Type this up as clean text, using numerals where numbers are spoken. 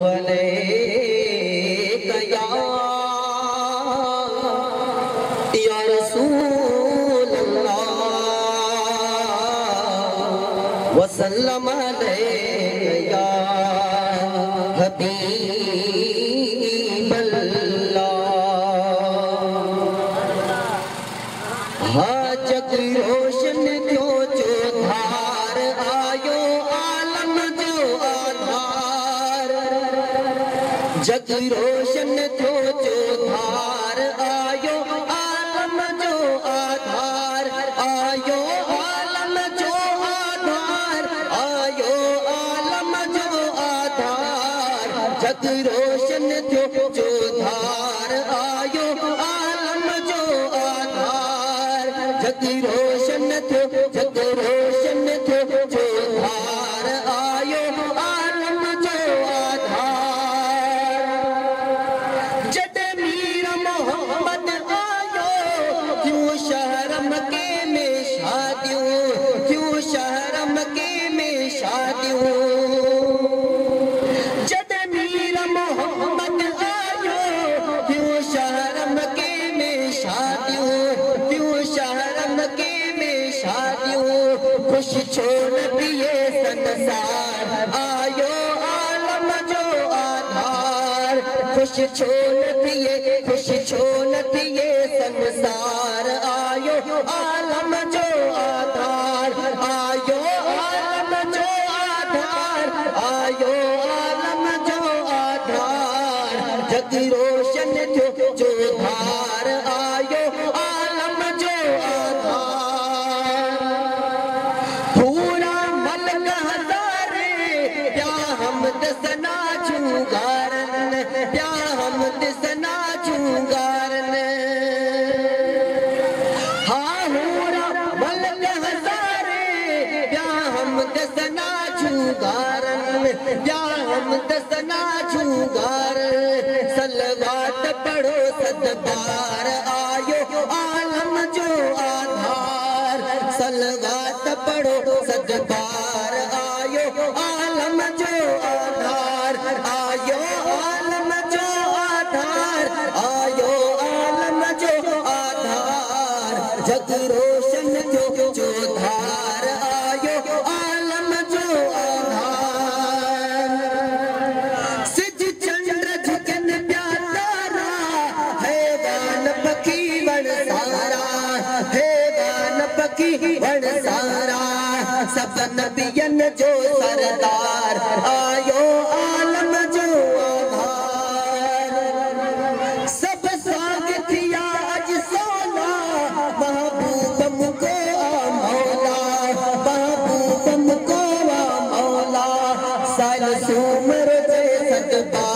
अलैका या रसूल अल्लाह वसल्लम अलैका या हबीब अल्लाह। हाँ जग रोशन थियो जो धार आयो आलम जो आधार, जग रोशन थियो जो धार आयो आलम जो आधार, आयो आलम जो आधार, आयो आलम जो आधार। जग रोशन थियो जो धार आयो आलम जो आधार, जग रोशन थियो जग रोशन थियो जो धार आयो आलम जो आधार। जद मीर मोहम्मद आयो क्यों शहरम के में शादियों, क्यों शहरम के में शादियों। जद मीर मोहम्मद आयो क्यों शहरम के में शादियों, क्यों शहरम के में शादियों। खुश छोड़ दिए संसार आयो आलम जो आधार, खुश छोड़ दिए, खुश छोड़ दिए संसार आयो आलम जो आधार, आयो आलम जो आधार, आयो आलम जो आधार। जग रोशन थियो जो धार आयो आलम जो आधार। पूरा मलक हजारे प्या हम दसना चुगारन, प्या हम दसना चुगारन। हाँ पूरा मलक हजारे प्या हम दसना चुगारन, प्या हम दसना चुगारन। सलवात पढ़ो सदबार आयो आलम जो आधार, सलवात पढ़ो सदबार आयो आलम जो आधार, आयो आलम जो आधार, आयो आलम जो आधार। जग रोशन थियो जो धार आयो आलम जो आधार। सिज चंद्र झुकन प्यारा हैवान पखी बण सारा, हैवान पखी बण सारा। सब नबियन जो सरदार आयो आलम जो आधार। सब साग थिया अज सोना महबूब मुको मौला, महबूब मुको मौला। साल सुमर जे सदबा